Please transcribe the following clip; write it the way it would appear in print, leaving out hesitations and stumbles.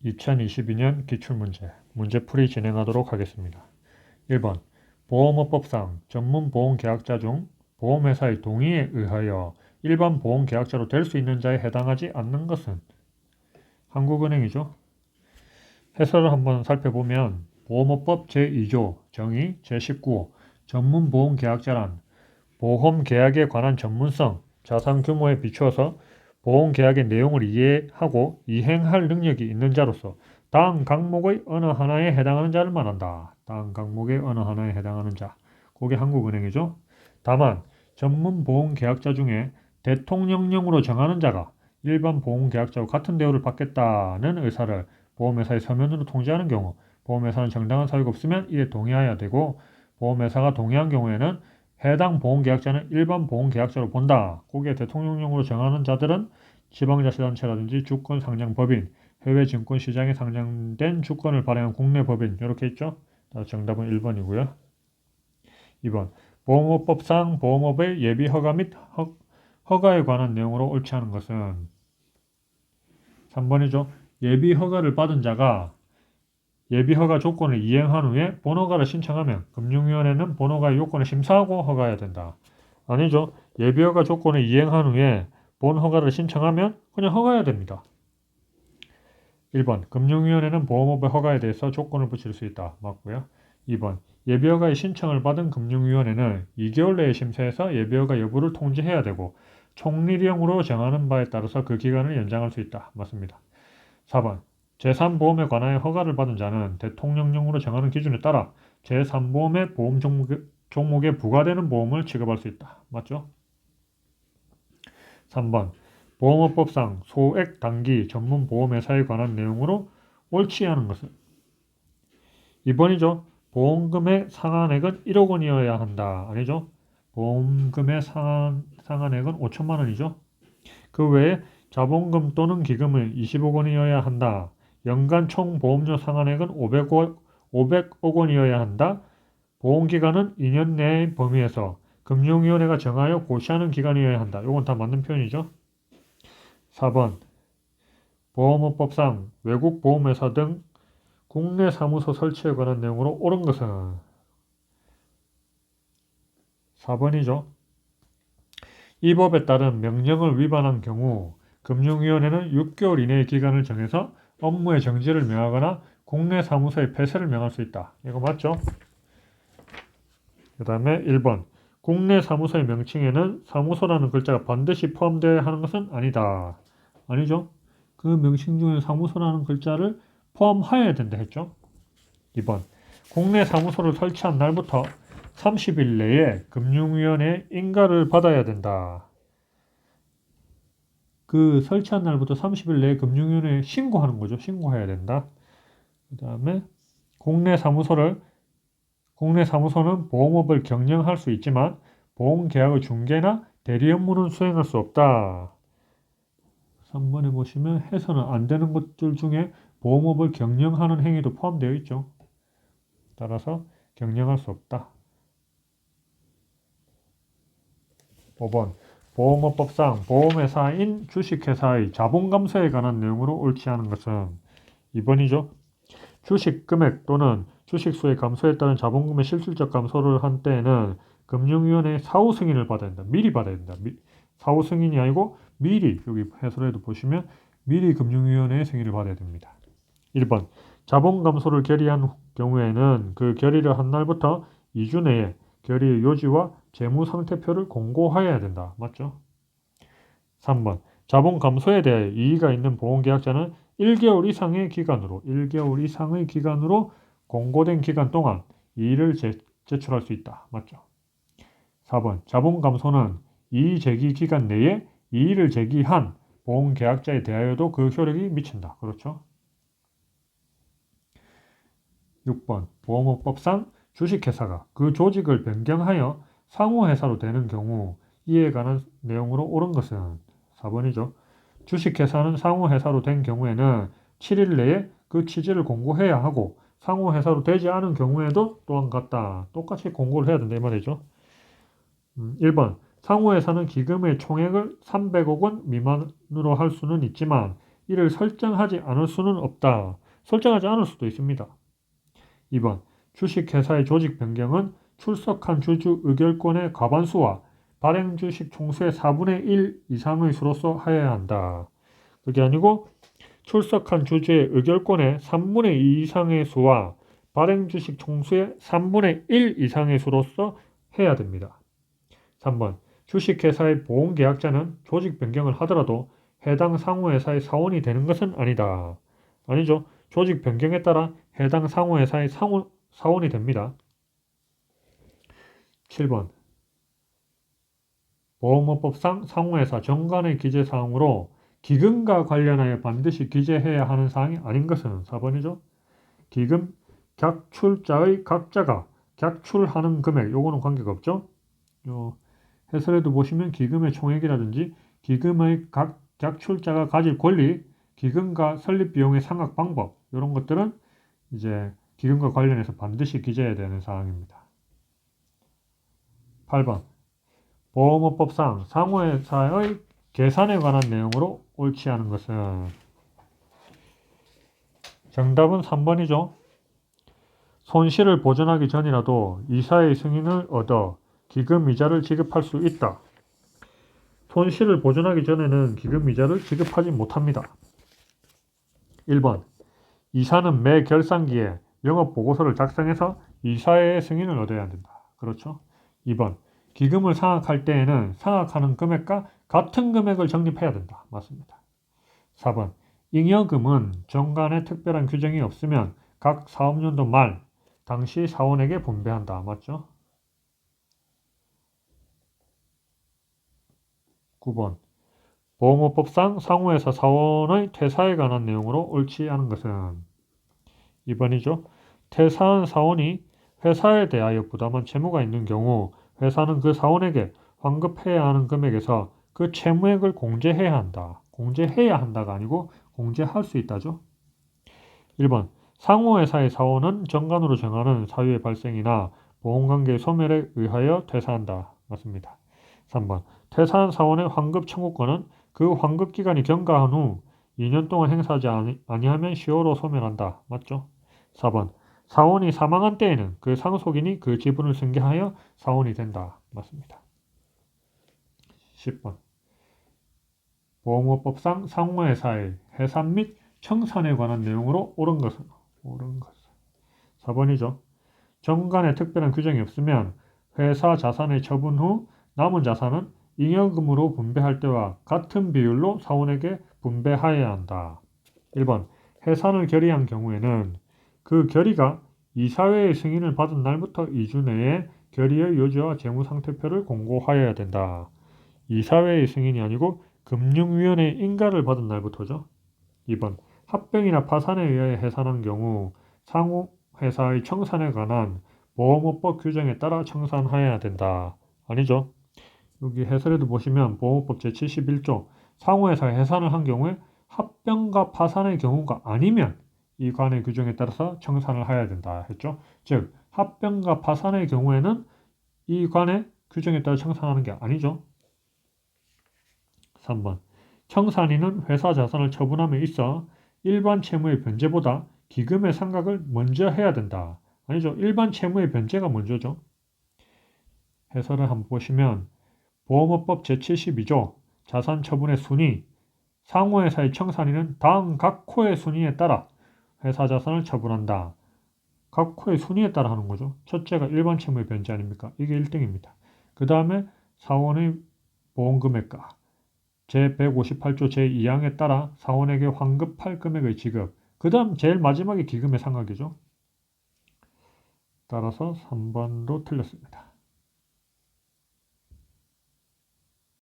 2022년 기출문제, 문제풀이 진행하도록 하겠습니다. 1번, 보험업법상 전문보험계약자 중 보험회사의 동의에 의하여 일반 보험계약자로 될 수 있는 자에 해당하지 않는 것은? 한국은행이죠. 해설을 한번 살펴보면 보험업법 제2조 정의 제19호 전문보험계약자란 보험계약에 관한 전문성, 자산 규모에 비추어서 보험계약의 내용을 이해하고 이행할 능력이 있는 자로서 다음 항목의 어느 하나에 해당하는 자를 말한다. 다음 항목의 어느 하나에 해당하는 자. 그게 한국은행이죠. 다만 전문보험계약자 중에 대통령령으로 정하는 자가 일반 보험계약자와 같은 대우를 받겠다는 의사를 보험회사의 서면으로 통지하는 경우 보험회사는 정당한 사유가 없으면 이에 동의해야 되고 보험회사가 동의한 경우에는 해당 보험계약자는 일반 보험계약자로 본다. 그게 대통령령으로 정하는 자들은 지방자치단체라든지 주권상장법인, 해외 증권시장에 상장된 주권을 발행한 국내 법인 이렇게 있죠. 정답은 1번이고요. 2번 보험업법상 보험업의 예비허가 및 허가에 관한 내용으로 옳지 않은 것은 3번이죠. 예비허가를 받은 자가 예비허가 조건을 이행한 후에 본허가를 신청하면 금융위원회는 본허가의 요건을 심사하고 허가해야 된다. 아니죠. 예비허가 조건을 이행한 후에 본허가를 신청하면 그냥 허가해야 됩니다. 1번 금융위원회는 보험업의 허가에 대해서 조건을 붙일 수 있다. 맞고요. 2번 예비허가의 신청을 받은 금융위원회는 2개월 내에 심사해서 예비허가 여부를 통지해야 되고 총리령으로 정하는 바에 따라서 그 기간을 연장할 수 있다. 맞습니다. 4번 제3보험에 관하여 허가를 받은 자는 대통령령으로 정하는 기준에 따라 제3보험의 보험 종목에 부과되는 보험을 취급할 수 있다. 맞죠? 3번 보험업법상 소액 단기 전문 보험회사에 관한 내용으로 옳지 않은 것은 2번이죠. 보험금의 상한액은 1억 원이어야 한다. 아니죠? 보험금의 상한액은 5천만 원이죠. 그 외에 자본금 또는 기금은 20억 원이어야 한다. 연간 총 보험료 상한액은 500억 원이어야 한다. 보험기간은 2년 내의 범위에서 금융위원회가 정하여 고시하는 기간이어야 한다. 이건 다 맞는 표현이죠. 4번 보험업법상 외국 보험회사 등 국내 사무소 설치에 관한 내용으로 옳은 것은 4번이죠. 이 법에 따른 명령을 위반한 경우 금융위원회는 6개월 이내의 기간을 정해서 업무의 정지를 명하거나 국내 사무소의 폐쇄를 명할 수 있다. 이거 맞죠? 그 다음에 1번 국내 사무소의 명칭에는 사무소라는 글자가 반드시 포함되어야 하는 것은 아니다. 아니죠? 그 명칭 중에 사무소라는 글자를 포함하여야 된다 했죠? 2번 국내 사무소를 설치한 날부터 30일 내에 금융위원회의 인가를 받아야 된다. 그 설치한 날부터 30일 내에 금융위원회에 신고하는 거죠. 신고해야 된다. 그 다음에 국내 사무소는 보험업을 경영할 수 있지만 보험계약의 중개나 대리 업무는 수행할 수 없다. 3번에 보시면 해서는 안 되는 것들 중에 보험업을 경영하는 행위도 포함되어 있죠. 따라서 경영할 수 없다. 5번 보험업법상 보험회사인 주식회사의 자본감소에 관한 내용으로 옳지 않은 것은 2번이죠. 주식 금액 또는 주식수의 감소에 따른 자본금의 실질적 감소를 한 때에는 금융위원회의 사후 승인을 받아야 된다. 미리 받아야 된다. 사후 승인이 아니고 미리, 여기 해설에도 보시면 미리 금융위원회의 승인을 받아야 됩니다. 1번 자본 감소를 결의한 경우에는 그 결의를 한 날부터 2주 내에 결의의 요지와 재무상태표를 공고하여야 된다. 맞죠? 3번 자본 감소에 대해 이의가 있는 보험계약자는 1개월 이상의 기간으로 공고된 기간 동안 이의를 제출할 수 있다. 맞죠? 4번 자본 감소는 이의 제기 기간 내에 이의를 제기한 보험계약자에 대하여도 그 효력이 미친다. 그렇죠? 6번 보험업법상 주식회사가 그 조직을 변경하여 상호회사로 되는 경우 이에 관한 내용으로 옳은 것은 4번이죠. 주식회사는 상호회사로 된 경우에는 7일 내에 그 취지를 공고해야 하고 상호회사로 되지 않은 경우에도 또한 같다. 똑같이 공고를 해야 된다 이 말이죠. 1번 상호회사는 기금의 총액을 300억 원 미만으로 할 수는 있지만 이를 설정하지 않을 수는 없다. 설정하지 않을 수도 있습니다. 2번 주식회사의 조직 변경은 출석한 주주 의결권의 과반수와 발행 주식 총수의 4분의 1 이상의 수로서 하여야 한다. 그게 아니고 출석한 주주의 의결권의 3분의 2 이상의 수와 발행 주식 총수의 3분의 1 이상의 수로서 해야 됩니다. 3번 주식회사의 보험계약자는 조직 변경을 하더라도 해당 상호회사의 사원이 되는 것은 아니다. 아니죠. 조직 변경에 따라 해당 상호회사의 사원이 됩니다. 7번 보험업법상 상호회사 정관의 기재사항으로 기금과 관련하여 반드시 기재해야 하는 사항이 아닌 것은 4번이죠. 기금, 객출자의 각자가 객출하는 금액, 요거는 관계가 없죠. 해설에도 보시면 기금의 총액이라든지 기금의 각 객출자가 가질 권리, 기금과 설립 비용의 상각 방법, 이런 것들은 이제 기금과 관련해서 반드시 기재해야 되는 사항입니다. 8번 보험업법상 상호회사의 계산에 관한 내용으로 옳지 않은 것은 정답은 3번이죠. 손실을 보전하기 전이라도 이사의 승인을 얻어 기금 이자를 지급할 수 있다. 손실을 보전하기 전에는 기금 이자를 지급하지 못합니다. 1번 이사는 매 결산기에 영업보고서를 작성해서 이사의 승인을 얻어야 된다. 그렇죠. 2번 기금을 상각할 때에는 상각하는 금액과 같은 금액을 적립해야 된다. 맞습니다. 4번 잉여금은 정관에 특별한 규정이 없으면 각 사업연도 말 당시 사원에게 분배한다. 맞죠? 9번 보험업법상 상호회사 사원의 퇴사에 관한 내용으로 옳지 않은 것은 2번이죠. 퇴사한 사원이 회사에 대하여 부담한 채무가 있는 경우 회사는 그 사원에게 환급해야 하는 금액에서 그 채무액을 공제해야 한다. 공제해야 한다가 아니고 공제할 수 있다죠. 1번 상호회사의 사원은 정관으로 정하는 사유의 발생이나 보험관계의 소멸에 의하여 퇴사한다. 맞습니다. 3번 퇴사한 사원의 환급 청구권은 그 환급기간이 경과한 후 2년 동안 행사하지 아니하면 10호로 소멸한다. 맞죠? 4번 사원이 사망한 때에는 그 상속인이 그 지분을 승계하여 사원이 된다. 맞습니다. 10번 보험업법상 상호회사의 해산 및 청산에 관한 내용으로 옳은 것은 4번이죠. 정관에 특별한 규정이 없으면 회사 자산의 처분 후 남은 자산은 잉여금으로 분배할 때와 같은 비율로 사원에게 분배하여야 한다. 1번 해산을 결의한 경우에는 그 결의가 이사회의 승인을 받은 날부터 2주 내에 결의의 요지와 재무상태표를 공고하여야 된다. 이사회의 승인이 아니고 금융위원회의 인가를 받은 날부터죠. 2번 합병이나 파산에 의해 해산한 경우 상호회사의 청산에 관한 보험업법 규정에 따라 청산하여야 된다. 아니죠. 여기 해설에도 보시면 보험업법 제71조 상호회사가 해산을 한 경우에 합병과 파산의 경우가 아니면 이 관의 규정에 따라서 청산을 해야 된다 했죠. 즉 합병과 파산의 경우에는 이 관의 규정에 따라 청산하는 게 아니죠. 3번 청산인은 회사 자산을 처분함에 있어 일반 채무의 변제보다 기금의 상각을 먼저 해야 된다. 아니죠. 일반 채무의 변제가 먼저죠. 해설을 한번 보시면 보험업법 제72조 자산 처분의 순위 상호회사의 청산인은 다음 각 호의 순위에 따라 회사 자산을 처분한다. 각 호의 순위에 따라 하는 거죠. 첫째가 일반 채무의 변제 아닙니까? 이게 1등입니다. 그 다음에 사원의 보험금액과 제158조 제2항에 따라 사원에게 환급할 금액의 지급 그 다음 제일 마지막에 기금의 상각이죠. 따라서 3번도 틀렸습니다.